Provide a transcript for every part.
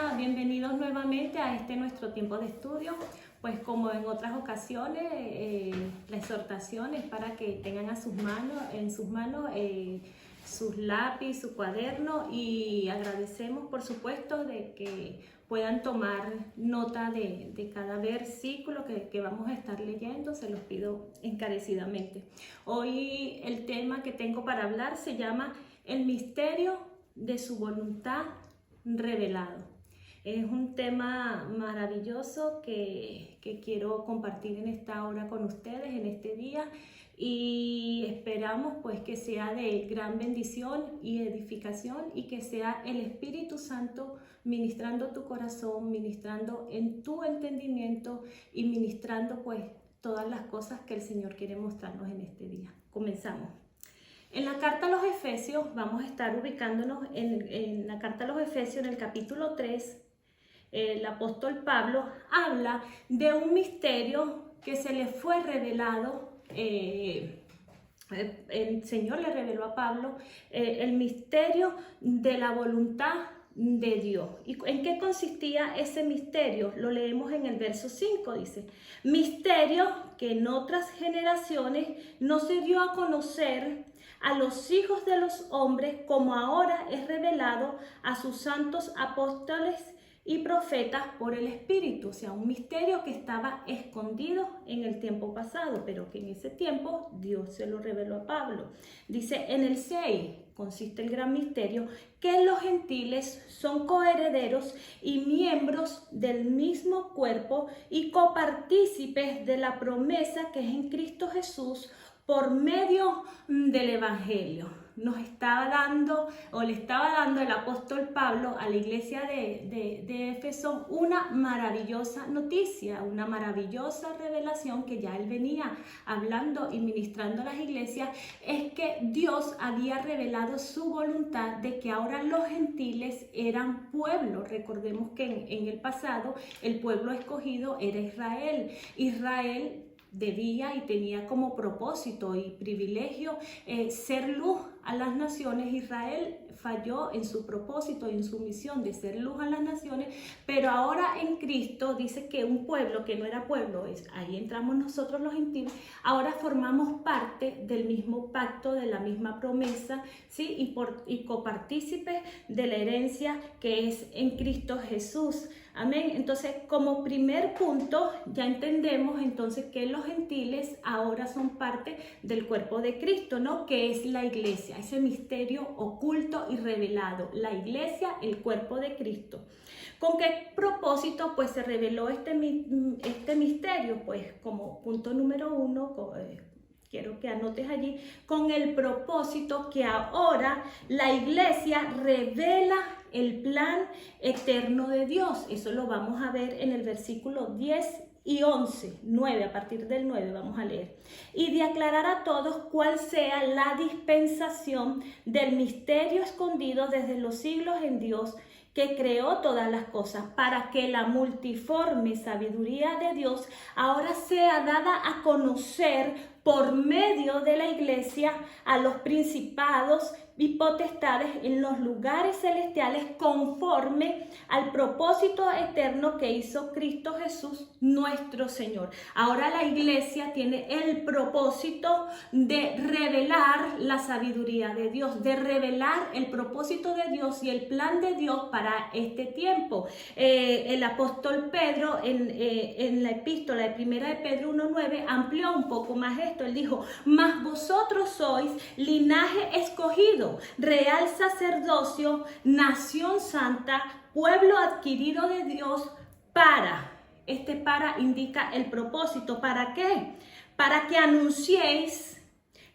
Hola, bienvenidos nuevamente a este nuestro tiempo de estudio. Pues como en otras ocasiones, la exhortación es para que tengan en sus manos sus lápiz, su cuaderno, y agradecemos por supuesto de que puedan tomar nota de cada versículo que vamos a estar leyendo. Se los pido encarecidamente. Hoy el tema que tengo para hablar se llama El misterio de su voluntad revelado. Es un tema maravilloso que quiero compartir en esta hora con ustedes, en este día, y esperamos pues que sea de gran bendición y edificación, y que sea el Espíritu Santo ministrando tu corazón, ministrando en tu entendimiento y ministrando pues todas las cosas que el Señor quiere mostrarnos en este día. Comenzamos. En la carta a los Efesios, vamos a estar ubicándonos en la carta a los Efesios, en el capítulo 3, el apóstol Pablo habla de un misterio que se le fue revelado. El Señor le reveló a Pablo el misterio de la voluntad de Dios. ¿Y en qué consistía ese misterio? Lo leemos en el verso 5, dice: misterio que en otras generaciones no se dio a conocer a los hijos de los hombres, como ahora es revelado a sus santos apóstoles y profetas por el Espíritu. O sea, un misterio que estaba escondido en el tiempo pasado, pero que en ese tiempo Dios se lo reveló a Pablo. Dice en el 6, consiste el gran misterio, que los gentiles son coherederos y miembros del mismo cuerpo y copartícipes de la promesa que es en Cristo Jesús por medio del Evangelio. Nos estaba dando, o le estaba dando el apóstol Pablo a la iglesia de Éfeso una maravillosa noticia, una maravillosa revelación que ya él venía hablando y ministrando a las iglesias. Es que Dios había revelado su voluntad de que ahora los gentiles eran pueblo. Recordemos que en el pasado el pueblo escogido era Israel. Israel debía y tenía como propósito y privilegio ser luz a las naciones. Israel falló en su propósito y en su misión de ser luz a las naciones, pero ahora en Cristo dice que un pueblo que no era pueblo, ahí entramos nosotros los gentiles, ahora formamos parte del mismo pacto, de la misma promesa, ¿sí? y copartícipes de la herencia que es en Cristo Jesús. Amén. Entonces, como primer punto, ya entendemos entonces que los gentiles ahora son parte del cuerpo de Cristo, ¿no? Que es la iglesia, ese misterio oculto y revelado. La iglesia, el cuerpo de Cristo. ¿Con qué propósito pues se reveló este misterio? Pues como punto número 1, quiero que anotes allí, con el propósito que ahora la iglesia revela el plan eterno de Dios. Eso lo vamos a ver en el versículo 10 y 11, 9, a partir del 9 vamos a leer. Y de aclarar a todos cuál sea la dispensación del misterio escondido desde los siglos en Dios, que creó todas las cosas, para que la multiforme sabiduría de Dios ahora sea dada a conocer por medio de la iglesia a los principados y potestades en los lugares celestiales, conforme al propósito eterno que hizo Cristo Jesús nuestro Señor. Ahora la iglesia tiene el propósito de revelar la sabiduría de Dios, de revelar el propósito de Dios y el plan de Dios para este tiempo. El apóstol Pedro en la epístola de primera de Pedro 1:9 amplió un poco más esto. Él dijo: mas vosotros sois linaje escogido, real sacerdocio, nación santa, pueblo adquirido de Dios, para indica el propósito. ¿Para qué? Para que anunciéis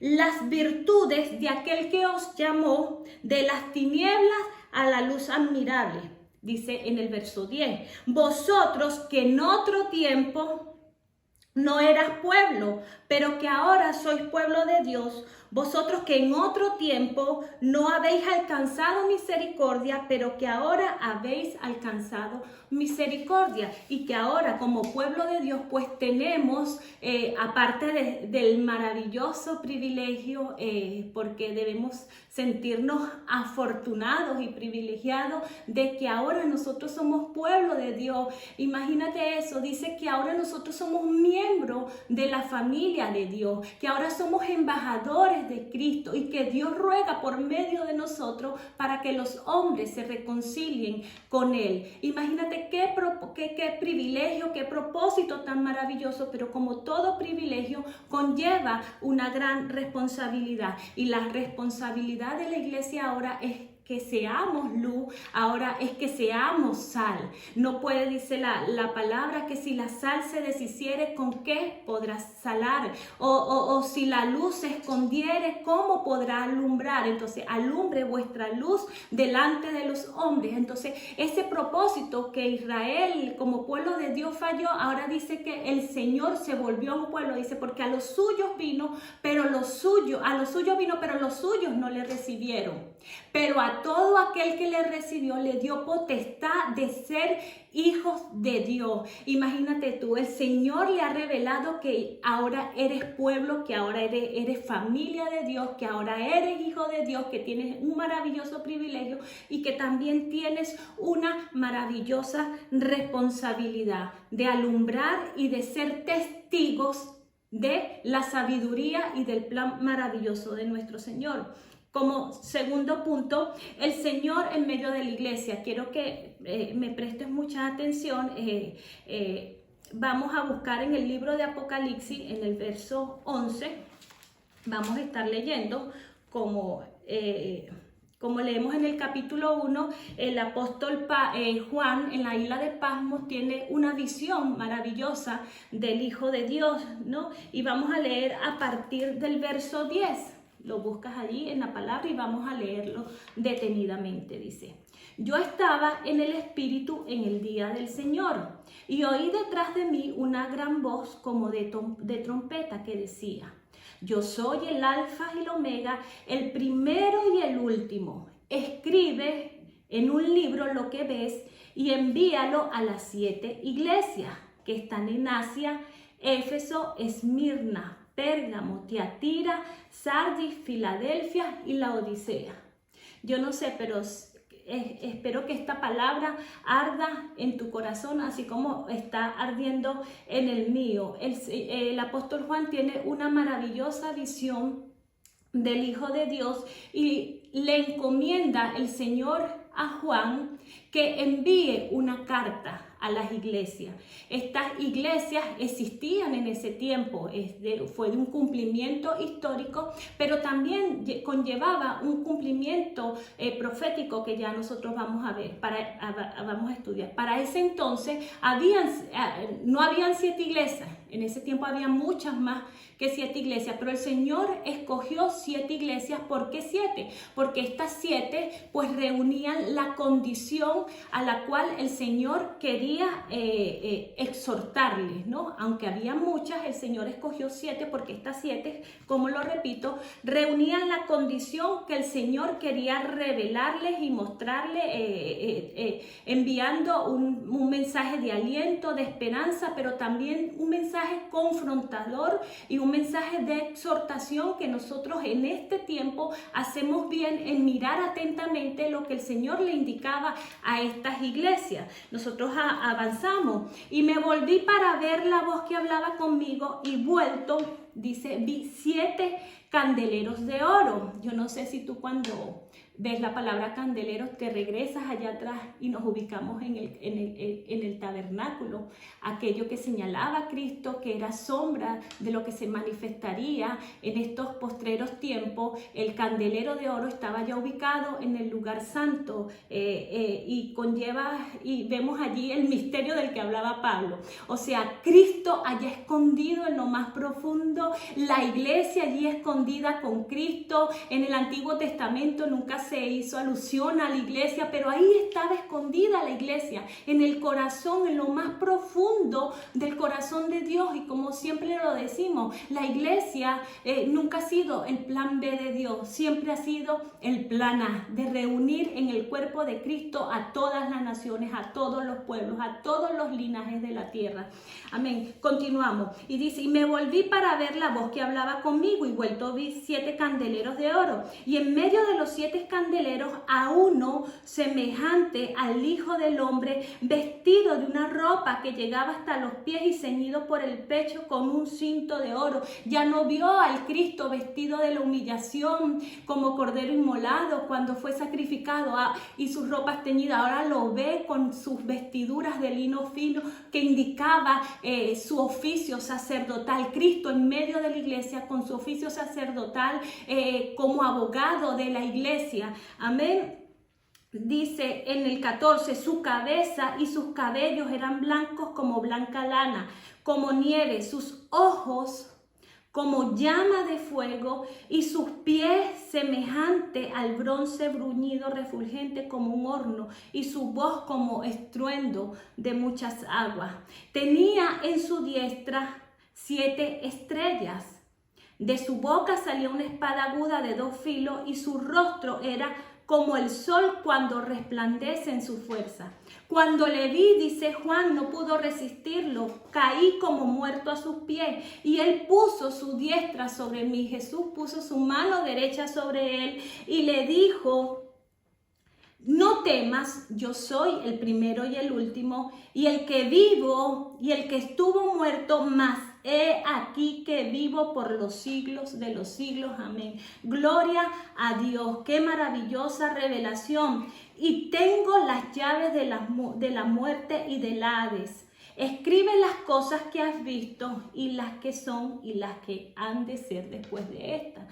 las virtudes de aquel que os llamó de las tinieblas a la luz admirable. Dice en el verso 10, vosotros que en otro tiempo no eras pueblo, pero que ahora sois pueblo de Dios, vosotros que en otro tiempo no habéis alcanzado misericordia, pero que ahora habéis alcanzado misericordia, y que ahora como pueblo de Dios pues tenemos, aparte del maravilloso privilegio, porque debemos sentirnos afortunados y privilegiados de que ahora nosotros somos pueblo de Dios. Imagínate eso, dice que ahora nosotros somos miembros de la familia de Dios, que ahora somos embajadores de Cristo y que Dios ruega por medio de nosotros para que los hombres se reconcilien con Él. Imagínate qué privilegio, qué propósito tan maravilloso, pero como todo privilegio conlleva una gran responsabilidad, y la responsabilidad de la iglesia ahora es que seamos luz, ahora es que seamos sal. No puede, dice la palabra, que si la sal se deshiciere, ¿con qué podrá salar? O si la luz se escondiere, ¿cómo podrá alumbrar? Entonces, alumbre vuestra luz delante de los hombres. Entonces, ese propósito que Israel como pueblo de Dios falló, ahora dice que el Señor se volvió un pueblo, dice, porque a los suyos vino, pero los suyos no le recibieron. Pero a todo aquel que le recibió le dio potestad de ser hijos de Dios. Imagínate tú, el Señor le ha revelado que ahora eres pueblo, que ahora eres familia de Dios, que ahora eres hijo de Dios, que tienes un maravilloso privilegio y que también tienes una maravillosa responsabilidad de alumbrar y de ser testigos de la sabiduría y del plan maravilloso de nuestro Señor. Como segundo punto, el Señor en medio de la iglesia. Quiero que me prestes mucha atención. Vamos a buscar en el libro de Apocalipsis, en el verso 11. Vamos a estar leyendo como leemos en el capítulo 1, el apóstol Juan en la isla de Patmos tiene una visión maravillosa del Hijo de Dios, ¿no? Y vamos a leer a partir del verso 10. Lo buscas allí en la palabra y vamos a leerlo detenidamente. Dice: yo estaba en el Espíritu en el día del Señor y oí detrás de mí una gran voz como de trompeta que decía: yo soy el Alfa y el Omega, el primero y el último. Escribe en un libro lo que ves y envíalo a las 7 iglesias que están en Asia: Éfeso, Esmirna, Pérgamo, Tiatira, Sardis, Filadelfia y la Odisea. Yo no sé, pero espero que esta palabra arda en tu corazón, así como está ardiendo en el mío. El apóstol Juan tiene una maravillosa visión del Hijo de Dios y le encomienda el Señor a Juan que envíe una carta a las iglesias. Estas iglesias existían en ese tiempo, fue de un cumplimiento histórico, pero también conllevaba un cumplimiento profético que ya nosotros vamos a ver, vamos a estudiar. Para ese entonces no habían 7 iglesias, en ese tiempo había muchas más que 7 iglesias, pero el Señor escogió 7 iglesias. ¿Por qué 7? Porque estas 7 pues reunían la condición a la cual el Señor quería exhortarles, ¿no? Aunque había muchas, el Señor escogió 7 porque estas 7, como lo repito, reunían la condición que el Señor quería revelarles y mostrarles, enviando un mensaje de aliento, de esperanza, pero también un mensaje confrontador y un mensaje de exhortación, que nosotros en este tiempo hacemos bien en mirar atentamente lo que el Señor le indicaba a estas iglesias. Nosotros avanzamos y me volví para ver la voz que hablaba conmigo y vuelto, dice, vi 7 candeleros de oro. Yo no sé si tú cuando ves la palabra candeleros te regresas allá atrás y nos ubicamos en el tabernáculo, aquello que señalaba a Cristo, que era sombra de lo que se manifestaría en estos postreros tiempos. El candelero de oro estaba ya ubicado en el lugar santo y vemos allí el misterio del que hablaba Pablo. O sea, Cristo allá escondido en lo más profundo, la iglesia allí escondida con Cristo. En el Antiguo Testamento nunca se hizo alusión a la iglesia, pero ahí estaba escondida la iglesia, en el corazón, en lo más profundo del corazón de Dios. Y como siempre lo decimos, la iglesia nunca ha sido el plan B de Dios, siempre ha sido el plan A, de reunir en el cuerpo de Cristo a todas las naciones, a todos los pueblos, a todos los linajes de la tierra. Amén. Continuamos. Y dice, y me volví para ver la voz que hablaba conmigo, y vuelto vi 7 candeleros de oro, y en medio de los 7 candeleros a uno semejante al Hijo del Hombre, vestido de una ropa que llegaba hasta los pies y ceñido por el pecho con un cinto de oro. Ya no vio al Cristo vestido de la humillación como cordero inmolado cuando fue sacrificado y sus ropas teñidas. Ahora lo ve con sus vestiduras de lino fino que indicaba su oficio sacerdotal. Cristo en medio de la iglesia con su oficio sacerdotal como abogado de la iglesia. Amén. Dice en el 14, su cabeza y sus cabellos eran blancos como blanca lana, como nieve, sus ojos como llama de fuego, y sus pies semejante al bronce bruñido refulgente como un horno, y su voz como estruendo de muchas aguas. Tenía en su diestra 7 estrellas. De su boca salía una espada aguda de 2 filos, y su rostro era como el sol cuando resplandece en su fuerza. Cuando le vi, dice Juan, no pudo resistirlo, caí como muerto a sus pies, y él puso su diestra sobre mí. Jesús puso su mano derecha sobre él y le dijo, no temas, yo soy el primero y el último, y el que vivo y el que estuvo muerto, mas he aquí que vivo por los siglos de los siglos. Amén. Gloria a Dios. Qué maravillosa revelación. Y tengo las llaves de la muerte y del Hades. Escribe las cosas que has visto, y las que son y las que han de ser después de esta.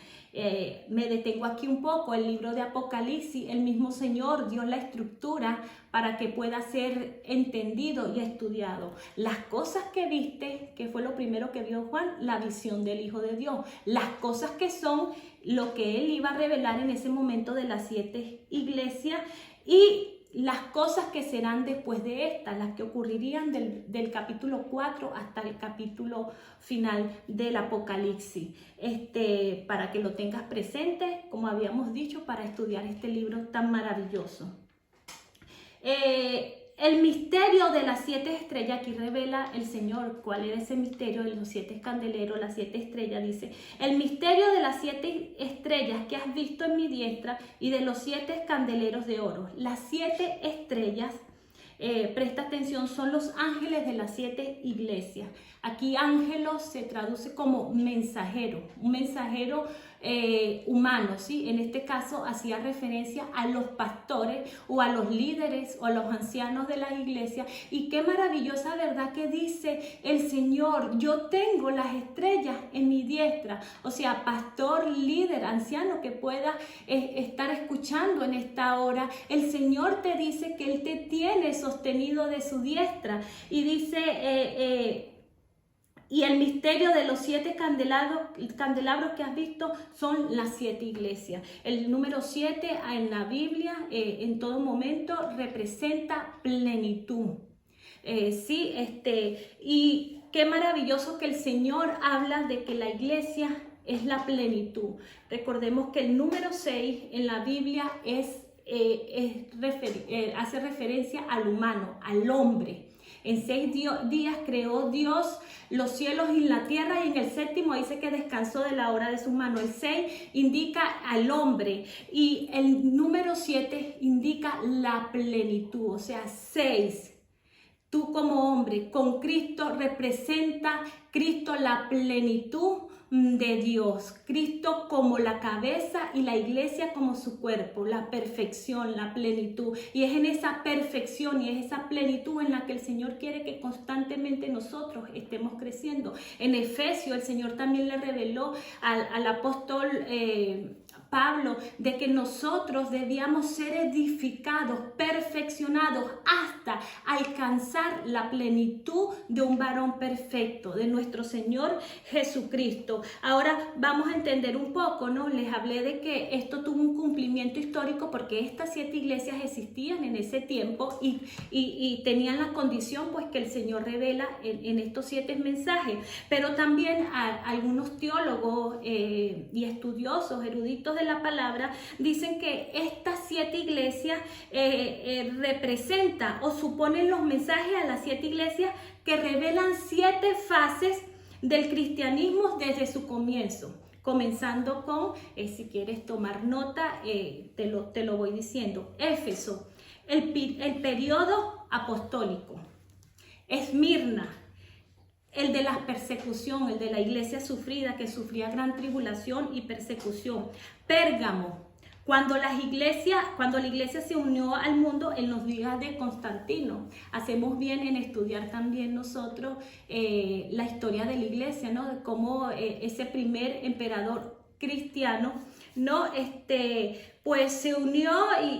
Me detengo aquí un poco. El libro de Apocalipsis, el mismo Señor dio la estructura para que pueda ser entendido y estudiado. Las cosas que viste, que fue lo primero que vio Juan, la visión del Hijo de Dios. Las cosas que son, lo que él iba a revelar en ese momento de las 7 iglesias, y las cosas que serán después de estas, las que ocurrirían del capítulo 4 hasta el capítulo final del Apocalipsis. Para que lo tengas presente, como habíamos dicho, para estudiar este libro tan maravilloso. El misterio de las 7 estrellas, aquí revela el Señor cuál era ese misterio de los 7 candeleros, las 7 estrellas. Dice, el misterio de las 7 estrellas que has visto en mi diestra y de los 7 candeleros de oro. Las 7 estrellas, presta atención, son los ángeles de las 7 iglesias. Aquí ángelos se traduce como mensajero, un mensajero humano, ¿sí? En este caso hacía referencia a los pastores o a los líderes o a los ancianos de la iglesia. Y qué maravillosa verdad que dice el Señor, yo tengo las estrellas en mi diestra. O sea, pastor, líder, anciano que pueda estar escuchando en esta hora, el Señor te dice que Él te tiene sostenido de su diestra. Y dice... Y el misterio de los 7 candelabros que has visto son las 7 iglesias. El número 7 en la Biblia en todo momento representa plenitud. Y qué maravilloso que el Señor habla de que la iglesia es la plenitud. Recordemos que el número 6 en la Biblia hace referencia al humano, al hombre. En 6 días creó Dios los cielos y la tierra, y en el 7º dice que descansó de la obra de sus manos. El 6 indica al hombre y el número 7 indica la plenitud, o sea, 6. Tú como hombre con Cristo representa Cristo la plenitud de Dios, Cristo como la cabeza y la iglesia como su cuerpo, la perfección, la plenitud. Y es en esa perfección y es esa plenitud en la que el Señor quiere que constantemente nosotros estemos creciendo. En Efesios el Señor también le reveló al apóstol Pablo de que nosotros debíamos ser edificados, perfeccionados hasta alcanzar la plenitud de un varón perfecto, de nuestro Señor Jesucristo. Ahora vamos a entender un poco, ¿no? Les hablé de que esto tuvo un cumplimiento histórico porque estas 7 iglesias existían en ese tiempo y tenían la condición pues que el Señor revela en estos 7 mensajes, pero también algunos teólogos y estudiosos, eruditos de la palabra, dicen que estas 7 iglesias representan o suponen los mensajes a las 7 iglesias que revelan 7 fases del cristianismo desde su comienzo. Comenzando con, si quieres tomar nota, te lo voy diciendo. Éfeso, el periodo apostólico. Esmirna, el de la persecución, el de la iglesia sufrida, que sufría gran tribulación y persecución. Pérgamo, cuando la iglesia se unió al mundo en los días de Constantino. Hacemos bien en estudiar también nosotros la historia de la iglesia, ¿no? De cómo ese primer emperador cristiano, ¿no? Pues se unió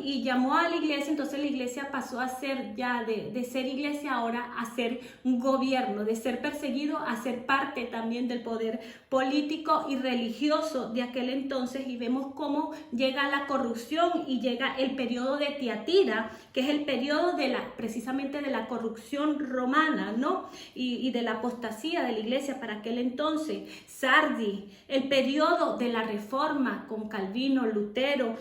y llamó a la iglesia. Entonces la iglesia pasó a ser ya de ser iglesia ahora a ser un gobierno, de ser perseguido a ser parte también del poder político y religioso de aquel entonces, y vemos cómo llega la corrupción y llega el periodo de Tiatira, que es el periodo precisamente de la corrupción romana, ¿no? Y de la apostasía de la iglesia para aquel entonces. Sardis, el periodo de la reforma con Calvino, Lutero,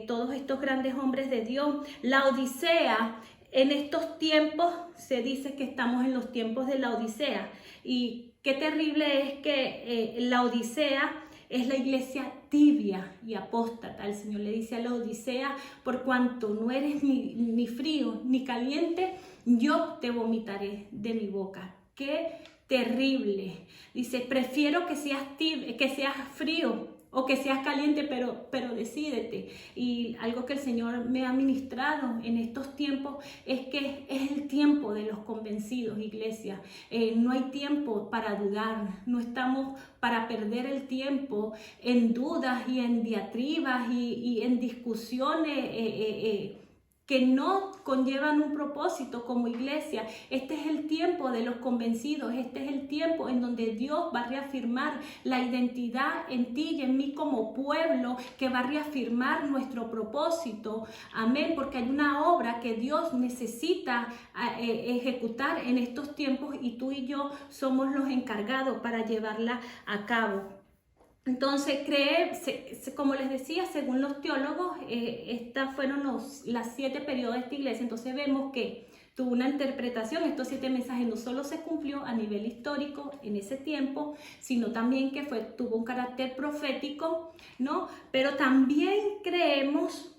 todos estos grandes hombres de Dios. La Odisea, en estos tiempos se dice que estamos en los tiempos de la Odisea, y qué terrible es que la Odisea es la iglesia tibia y apóstata. El Señor le dice a la Odisea: por cuanto no eres ni frío ni caliente, yo te vomitaré de mi boca. Qué terrible. Dice: prefiero que seas tibio, que seas frío o que seas caliente, pero decídete. Y algo que el Señor me ha ministrado en estos tiempos es que es el tiempo de los convencidos, iglesia. No hay tiempo para dudar, no estamos para perder el tiempo en dudas y en diatribas y en discusiones que no conllevan un propósito como iglesia. Este es el tiempo de los convencidos, este es el tiempo en donde Dios va a reafirmar la identidad en ti y en mí como pueblo, que va a reafirmar nuestro propósito. Amén, porque hay una obra que Dios necesita ejecutar en estos tiempos, y tú y yo somos los encargados para llevarla a cabo. Entonces, como les decía, según los teólogos, estas fueron las 7 periodos de esta iglesia. Entonces vemos que tuvo una interpretación. Estos 7 mensajes no solo se cumplió a nivel histórico en ese tiempo, sino también que tuvo un carácter profético, ¿no? Pero también creemos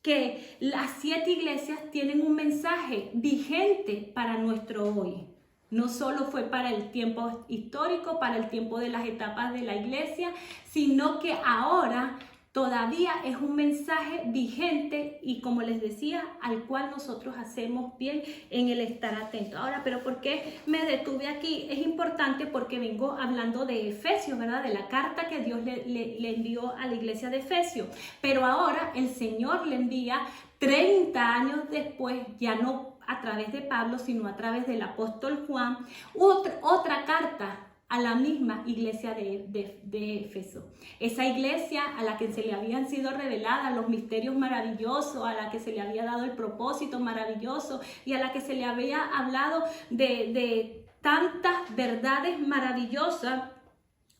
que las 7 iglesias tienen un mensaje vigente para nuestro hoy. No solo fue para el tiempo histórico, para el tiempo de las etapas de la iglesia, sino que ahora todavía es un mensaje vigente y, como les decía, al cual nosotros hacemos bien en el estar atentos. Ahora, ¿pero por qué me detuve aquí? Es importante porque vengo hablando de Efesios, ¿verdad? De la carta que Dios le envió a la iglesia de Efesios. Pero ahora el Señor le envía 30 años después, ya no a través de Pablo, sino a través del apóstol Juan, otra carta a la misma iglesia de Éfeso. Esa iglesia a la que se le habían sido revelados los misterios maravillosos, a la que se le había dado el propósito maravilloso y a la que se le había hablado de tantas verdades maravillosas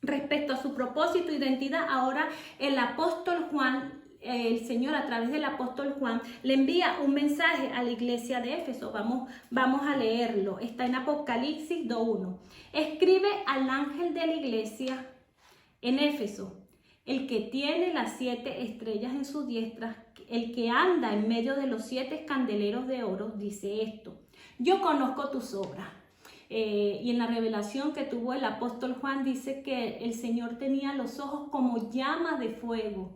respecto a su propósito e identidad. Ahora el apóstol Juan, el Señor a través del apóstol Juan, le envía un mensaje a la iglesia de Éfeso. Vamos a leerlo. Está en Apocalipsis 2:1. Escribe al ángel de la iglesia en Éfeso, el que tiene las 7 estrellas en su diestra, el que anda en medio de los 7 candeleros de oro, dice esto: yo conozco tus obras. Y en la revelación que tuvo el apóstol Juan dice que el Señor tenía los ojos como llamas de fuego.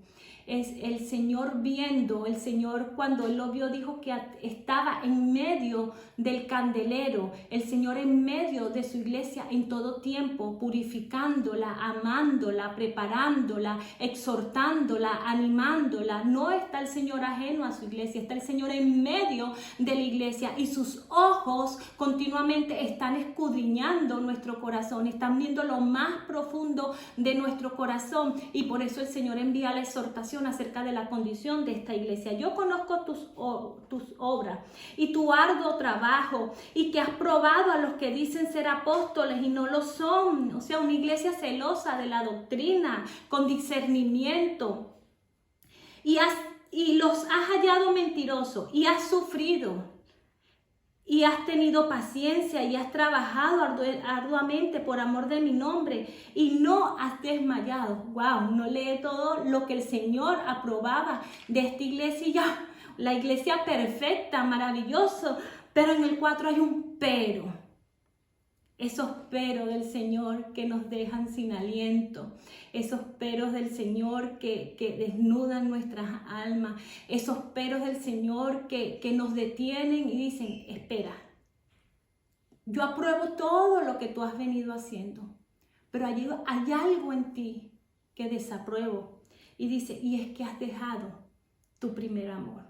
es el Señor viendo, el Señor cuando Él lo vio dijo que estaba en medio del candelero, el Señor en medio de su iglesia en todo tiempo, purificándola, amándola, preparándola, exhortándola, animándola. No está el Señor ajeno a su iglesia, está el Señor en medio de la iglesia y sus ojos continuamente están escudriñando nuestro corazón, están viendo lo más profundo de nuestro corazón, y por eso el Señor envía la exhortación acerca de la condición de esta iglesia. Yo conozco tus obras y tu arduo trabajo, y que has probado a los que dicen ser apóstoles y no lo son, o sea, una iglesia celosa de la doctrina, con discernimiento, y los has hallado mentirosos, y has sufrido, y has tenido paciencia, y has trabajado arduamente por amor de mi nombre, y no has desmayado. Wow, no lee todo lo que el Señor aprobaba de esta iglesia, y ya, la iglesia perfecta, maravilloso, pero en el 4 hay un pero. Esos peros del Señor que nos dejan sin aliento, esos peros del Señor que desnudan nuestras almas, esos peros del Señor que nos detienen y dicen, espera, yo apruebo todo lo que tú has venido haciendo, pero hay algo en ti que desapruebo. Y dice, y es que has dejado tu primer amor.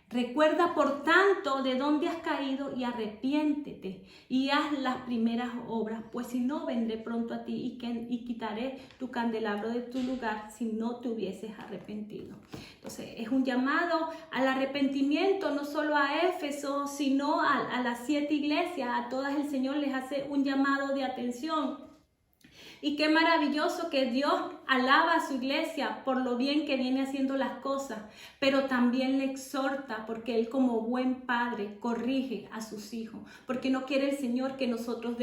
Recuerda, por tanto, de dónde has caído y arrepiéntete y haz las primeras obras, pues si no, vendré pronto a ti y quitaré tu candelabro de tu lugar si no te hubieses arrepentido. Entonces, es un llamado al arrepentimiento, no solo a Éfeso, sino a las 7 iglesias. A todas el Señor les hace un llamado de atención. Y qué maravilloso que Dios alaba a su iglesia por lo bien que viene haciendo las cosas, pero también le exhorta, porque Él como buen padre corrige a sus hijos, porque no quiere el Señor que nosotros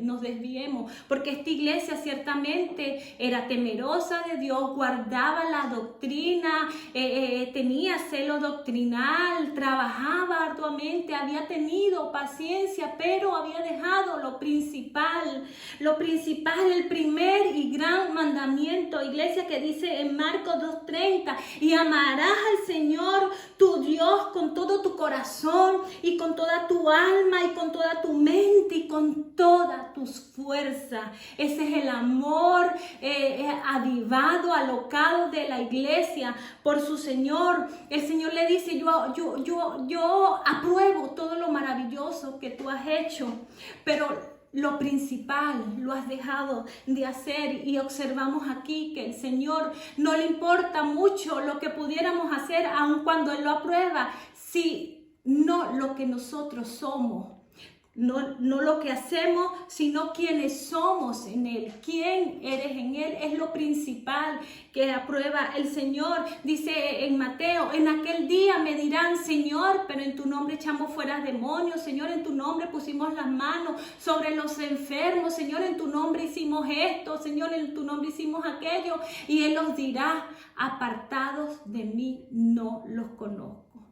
nos desviemos, porque esta iglesia ciertamente era temerosa de Dios, guardaba la doctrina, tenía celo doctrinal, trabajaba arduamente, había tenido paciencia, pero había dejado lo principal, el primer y gran mandamiento, iglesia, que dice en Marcos 2:30, y amarás al Señor tu Dios con todo tu corazón y con toda tu alma y con toda tu mente y con todas tus fuerzas. Ese es el amor avivado, alocado de la iglesia por su Señor. El Señor le dice, yo apruebo todo lo maravilloso que tú has hecho, pero lo principal lo has dejado de hacer. Y observamos aquí que el Señor no le importa mucho lo que pudiéramos hacer, aun cuando Él lo aprueba, si no lo que nosotros somos. No lo que hacemos, sino quienes somos en Él. Quién eres en Él es lo principal que aprueba el Señor. Dice en Mateo, en aquel día me dirán, Señor, pero en tu nombre echamos fuera demonios. Señor, en tu nombre pusimos las manos sobre los enfermos. Señor, en tu nombre hicimos esto. Señor, en tu nombre hicimos aquello. Y Él los dirá, apartados de mí no los conozco.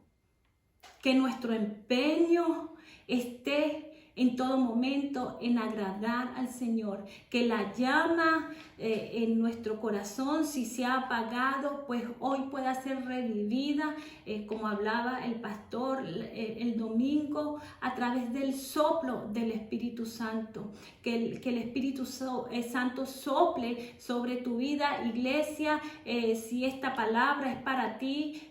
Que nuestro empeño esté en todo momento en agradar al Señor, que la llama en nuestro corazón, si se ha apagado, pues hoy pueda ser revivida, como hablaba el pastor el domingo, a través del soplo del Espíritu Santo, que el Espíritu Santo sople sobre tu vida, iglesia. Si esta palabra es para ti,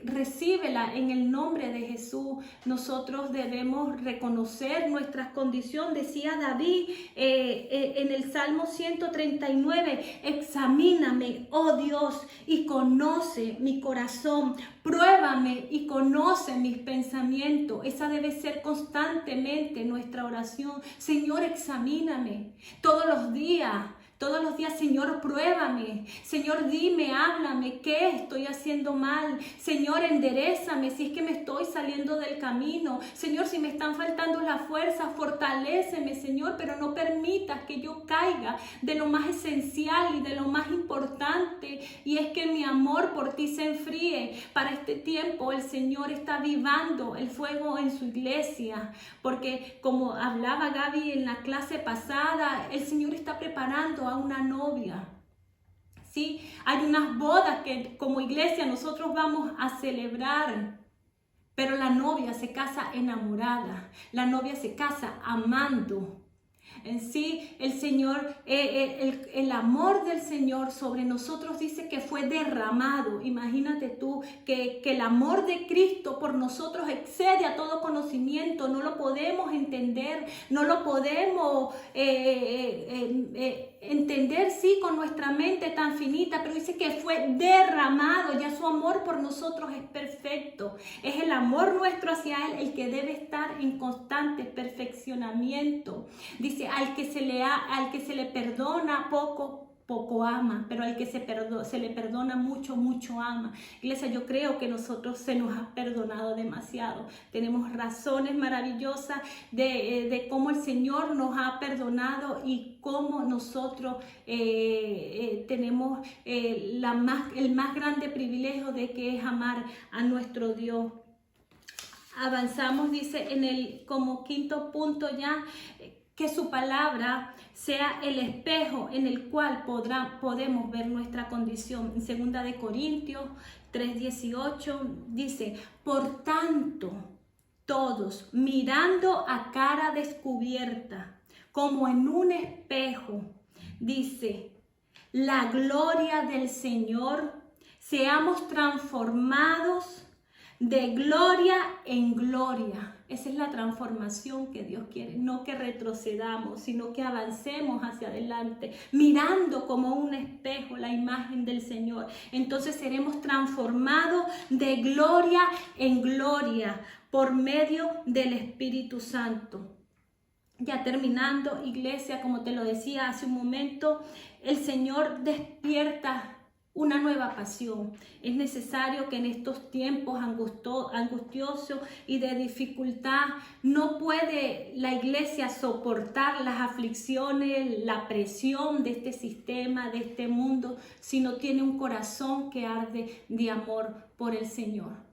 recíbela en el nombre de Jesús. Nosotros debemos reconocer nuestra condición. Decía David en el Salmo 139, examíname, oh Dios, y conoce mi corazón, pruébame y conoce mis pensamientos. Esa debe ser constantemente nuestra oración. Señor, examíname todos los días. Todos los días, Señor, pruébame. Señor, dime, háblame, ¿qué estoy haciendo mal? Señor, enderézame si es que me estoy saliendo del camino. Señor, si me están faltando las fuerzas, fortaléceme, Señor, pero no permitas que yo caiga de lo más esencial y de lo más importante, y es que mi amor por ti se enfríe. Para este tiempo el Señor está avivando el fuego en su iglesia, porque como hablaba Gaby en la clase pasada, el Señor está preparando a una novia. ¿sí? Hay unas bodas que como iglesia nosotros vamos a celebrar, pero la novia se casa enamorada, la novia se casa amando. En sí, el Señor, el amor del Señor sobre nosotros dice que fue derramado. Imagínate tú que el amor de Cristo por nosotros excede a todo conocimiento. No lo podemos entender, no lo podemos entender, sí, con nuestra mente tan finita, pero dice que fue derramado. Ya su amor por nosotros es perfecto. Es el amor nuestro hacia Él el que debe estar en constante perfeccionamiento. Dice, al que se le perdona poco ama, pero al que se le perdona mucho, mucho ama. Iglesia, yo creo que nosotros se nos ha perdonado demasiado. Tenemos razones maravillosas de cómo el Señor nos ha perdonado y cómo nosotros tenemos el más grande privilegio de que es amar a nuestro Dios. Avanzamos, dice, como quinto punto ya, que su palabra sea el espejo en el cual podemos ver nuestra condición. En 2 de Corintios 3:18 dice, por tanto, todos mirando a cara descubierta, como en un espejo, dice, la gloria del Señor, seamos transformados de gloria en gloria. Esa es la transformación que Dios quiere, no que retrocedamos, sino que avancemos hacia adelante, mirando como un espejo la imagen del Señor. Entonces seremos transformados de gloria en gloria por medio del Espíritu Santo. Ya terminando, iglesia, como te lo decía hace un momento, el Señor despierta una nueva pasión. Es necesario que en estos tiempos angustiosos y de dificultad no puede la iglesia soportar las aflicciones, la presión de este sistema, de este mundo, si no tiene un corazón que arde de amor por el Señor.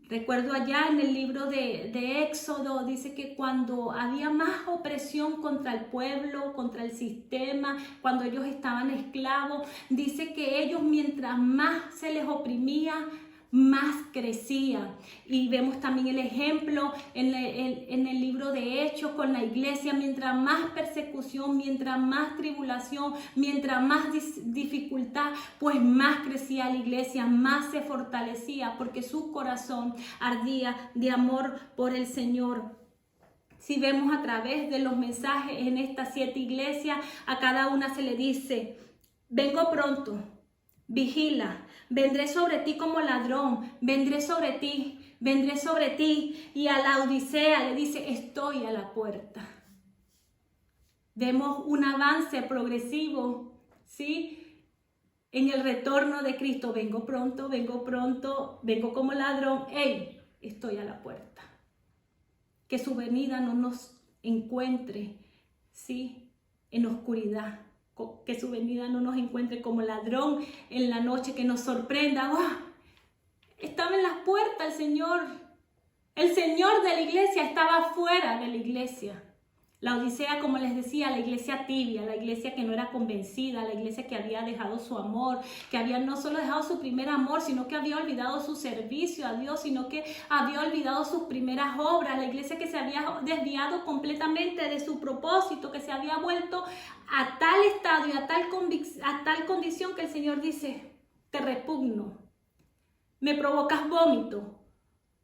Recuerdo allá en el libro de Éxodo, dice que cuando había más opresión contra el pueblo, contra el sistema, cuando ellos estaban esclavos, dice que ellos mientras más se les oprimía, más crecía. Y vemos también el ejemplo en el libro de Hechos con la iglesia. Mientras más persecución, mientras más tribulación, mientras más dificultad, pues más crecía la iglesia, más se fortalecía, porque su corazón ardía de amor por el Señor. Si vemos a través de los mensajes en estas 7 iglesias, a cada una se le dice, vengo pronto, vigila, vendré sobre ti como ladrón, vendré sobre ti. Y a la Odisea le dice, estoy a la puerta. Vemos un avance progresivo, ¿sí? En el retorno de Cristo, vengo pronto, vengo como ladrón, ¡hey! Estoy a la puerta. Que su venida no nos encuentre, ¿sí? En oscuridad. Que su venida no nos encuentre como ladrón en la noche, que nos sorprenda. ¡Wow! Estaba en las puertas el Señor. El Señor de la iglesia estaba fuera de la iglesia. La Odisea, como les decía, la iglesia tibia, la iglesia que no era convencida, la iglesia que había dejado su amor, que había no solo dejado su primer amor, sino que había olvidado su servicio a Dios, sino que había olvidado sus primeras obras, la iglesia que se había desviado completamente de su propósito, que se había vuelto a tal estado y a tal condición que el Señor dice, te repugno, me provocas vómito.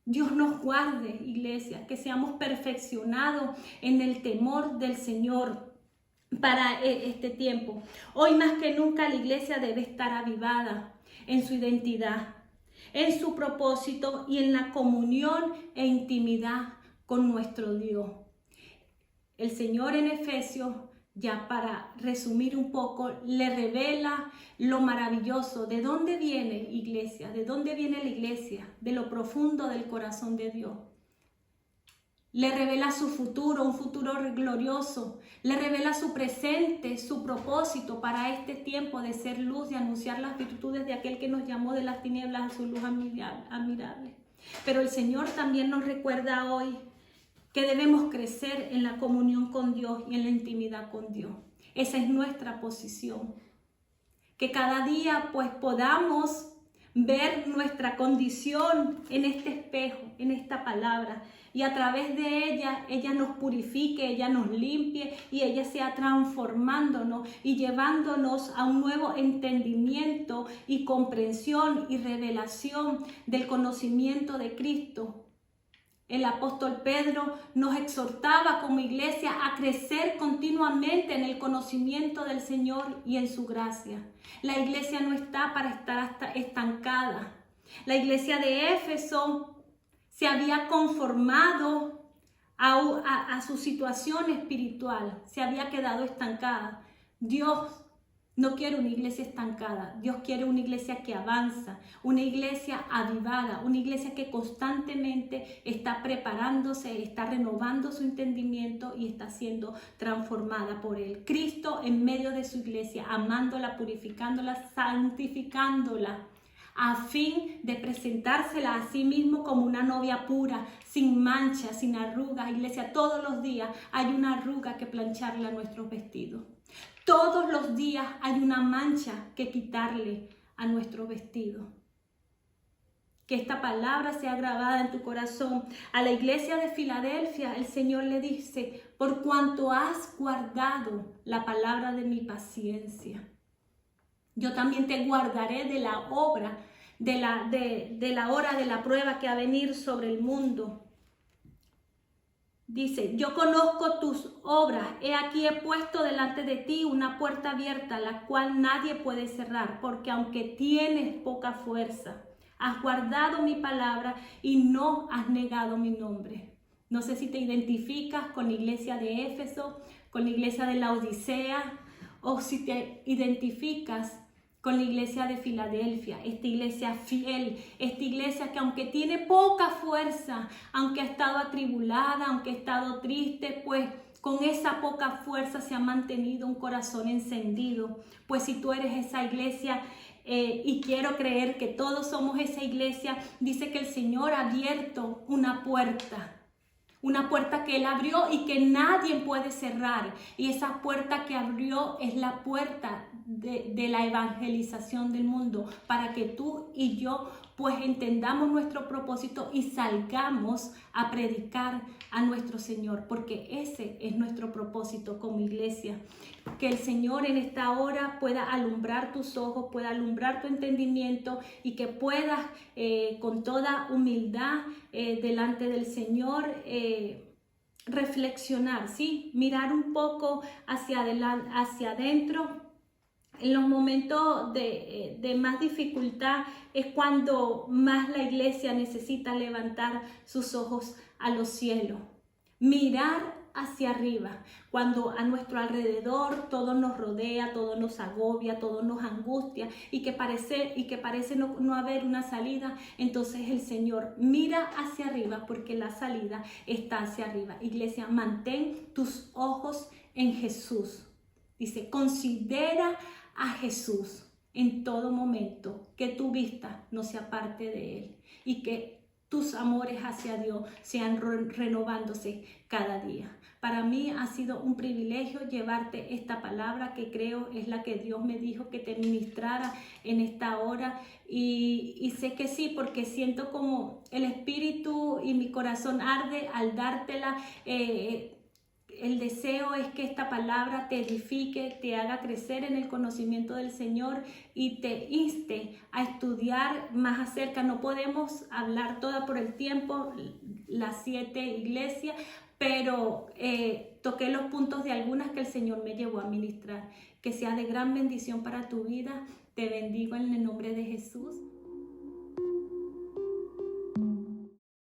Dios nos guarde, iglesia, que seamos perfeccionados en el temor del Señor para este tiempo. Hoy más que nunca la iglesia debe estar avivada en su identidad, en su propósito y en la comunión e intimidad con nuestro Dios. El Señor en Efesios, ya para resumir un poco, le revela lo maravilloso. ¿De dónde viene, iglesia? ¿De dónde viene la iglesia? De lo profundo del corazón de Dios. Le revela su futuro, un futuro glorioso. Le revela su presente, su propósito para este tiempo de ser luz y anunciar las virtudes de aquel que nos llamó de las tinieblas a su luz admirable. Pero el Señor también nos recuerda hoy que debemos crecer en la comunión con Dios y en la intimidad con Dios. Esa es nuestra posición. que cada día pues podamos ver nuestra condición en este espejo, en esta palabra, y a través de ella nos purifique, ella nos limpie y ella sea transformándonos y llevándonos a un nuevo entendimiento y comprensión y revelación del conocimiento de Cristo. El apóstol Pedro nos exhortaba como iglesia a crecer continuamente en el conocimiento del Señor y en su gracia. La iglesia no está para estar estancada. La iglesia de Éfeso se había conformado a su situación espiritual, se había quedado estancada. Dios no quiere una iglesia estancada. Dios quiere una iglesia que avanza, una iglesia avivada, una iglesia que constantemente está preparándose, está renovando su entendimiento y está siendo transformada por Él. Cristo en medio de su iglesia, amándola, purificándola, santificándola, a fin de presentársela a sí mismo como una novia pura, sin mancha, sin arrugas. Iglesia, todos los días hay una arruga que plancharle a nuestros vestidos. Todos los días hay una mancha que quitarle a nuestro vestido. Que esta palabra sea grabada en tu corazón. A la iglesia de Filadelfia el Señor le dice: por cuanto has guardado la palabra de mi paciencia, yo también te guardaré de la obra, de la hora de la prueba que ha de venir sobre el mundo. Dice: yo conozco tus obras, he aquí he puesto delante de ti una puerta abierta, la cual nadie puede cerrar, porque aunque tienes poca fuerza, has guardado mi palabra y no has negado mi nombre. No sé si te identificas con la iglesia de Éfeso, con la iglesia de la Odisea, o si te identificas con la iglesia de Filadelfia, esta iglesia fiel, esta iglesia que aunque tiene poca fuerza, aunque ha estado atribulada, aunque ha estado triste, pues con esa poca fuerza se ha mantenido un corazón encendido. Pues si tú eres esa iglesia, y quiero creer que todos somos esa iglesia, dice que el Señor ha abierto una puerta que Él abrió y que nadie puede cerrar. Y esa puerta que abrió es la puerta de la evangelización del mundo, para que tú y yo pues entendamos nuestro propósito y salgamos a predicar a nuestro Señor, porque ese es nuestro propósito como iglesia. Que el Señor en esta hora pueda alumbrar tus ojos, pueda alumbrar tu entendimiento y que puedas con toda humildad delante del Señor reflexionar, ¿sí? Mirar un poco hacia adelante, hacia adentro. En los momentos de más dificultad es cuando más la iglesia necesita levantar sus ojos a los cielos. Mirar hacia arriba, cuando a nuestro alrededor todo nos rodea, todo nos agobia, todo nos angustia y que parece no haber una salida. Entonces el Señor mira hacia arriba, porque la salida está hacia arriba. Iglesia, mantén tus ojos en Jesús. Dice: considera a Jesús en todo momento, que tu vista no se aparte de Él y que tus amores hacia Dios sean renovándose cada día. Para mí ha sido un privilegio llevarte esta palabra, que creo es la que Dios me dijo que te ministrara en esta hora, y sé que sí, porque siento como el Espíritu y mi corazón arde al dártela. El deseo es que esta palabra te edifique, te haga crecer en el conocimiento del Señor y te inste a estudiar más acerca. No podemos hablar toda por el tiempo, las 7 iglesias, pero toqué los puntos de algunas que el Señor me llevó a ministrar. Que sea de gran bendición para tu vida. Te bendigo en el nombre de Jesús.